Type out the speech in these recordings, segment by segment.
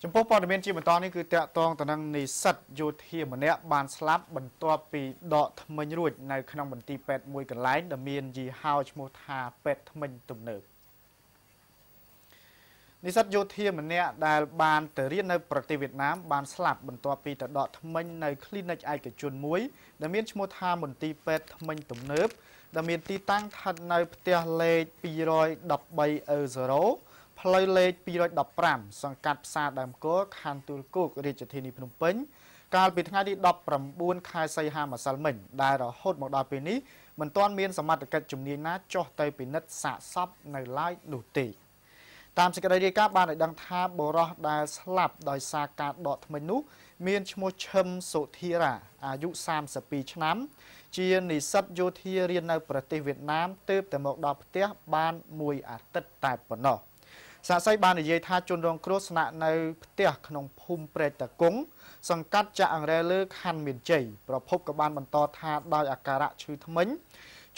ចំពោះព័ត៌មានជាបន្តនេះគឺតាក់ទងទៅនឹងនិស្សិតយោធាម្នាក់បានស្លាប់បន្ទាប់ពីដកធ្មេញរួចនៅក្នុងមន្ទីរពេទ្យមួយកន្លែងដែលមានយីហោឈ្មោះថាពេទ្យធ្មេញទំនើបនិស្សិតយោធាម្នាក់ដែលបានទៅរៀននៅប្រទេសវៀតណាមបានស្លាប់បន្ទាប់ពីទៅដកធ្មេញនៅ clinic ឯកជនមួយដែលមានឈ្មោះថាមន្ទីរពេទ្យធ្មេញទំនើបដែលមានទីតាំងស្ថិតនៅផ្ទះលេខ213 ផ្លូវលេខ215សង្កាត់ផ្សារដើមគោខណ្ឌទួលគោករាជធានីភ្នំពេញកាលពីថ្ងៃទី19ខែសីហាម្សិលមិញដែលរហូតមកដល់ពេលនេះមិនទាន់មានសមត្ថកិច្ចជំនាញណាចុះទៅពិនិត្យសាកសពនៅឡើយនោះទេតាមសេចក្តីរាយការណ៍បានឲ្យដឹងថាបុរសដែលស្លាប់ដោយសារការដកធ្មេញនោះមានឈ្មោះឈឹមសុធារាអាយុ32ឆ្នាំជានិស្សិតយោធារៀននៅប្រទេសវៀតណាមទើបតែមកដល់ផ្ទះបានមួយអាទិត្យតែប៉ុណ្ណោះសាក្សីបាននិយាយថាជនរងគ្រោះស្នាក់នៅផ្ទះក្នុងភូមិព្រែកតាគង់សង្កាត់ចាក់អង្រែលើខណ្ឌមានជ័យប្រភពក៏បានបន្តថាដោយអាការៈឈឺធ្មេញ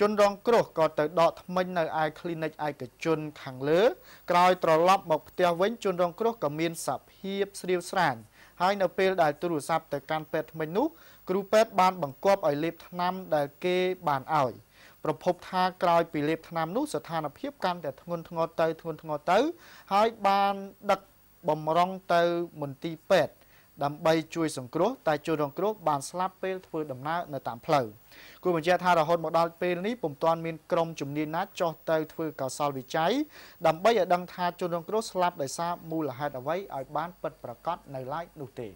ជនរងគ្រោះក៏ទៅដកធ្មេញនៅឯ clinic ឯកជនខាងលើក្រោយត្រឡប់មកផ្ទះវិញជនរងគ្រោះក៏មានសភាពស្រាវស្រាញហើយនៅពេលដែលទូរស័ព្ទទៅកាន់ពេទ្យធ្មេញនោះគ្រូពេទ្យបានបង្គាប់ឲ្យលេបថ្នាំដែលគេបានឲ្យប្រភពថាក្រោយពីលេបថ្នាំនោះស្ថានភាពកាន់តែធ្ងន់ធ្ងរទៅហើយបានដឹកបំរុងទៅមន្ទីរពេទ្យដើម្បីជួយសង្គ្រោះតែជនរងគ្រោះបានស្លាប់ពេលធ្វើដំណើរនៅតាមផ្លូវគូបញ្ជាក់ថារហូតមកដល់ពេលនេះពុំទាន់មានក្រុមជំនាញណាចុះទៅធ្វើកោសលវិច័យដើម្បីឲ្យដឹងថាជនរងគ្រោះស្លាប់ដោយសារមូលហេតុអ្វីឲ្យបានពិតប្រាកដនៅឡើយនោះទេ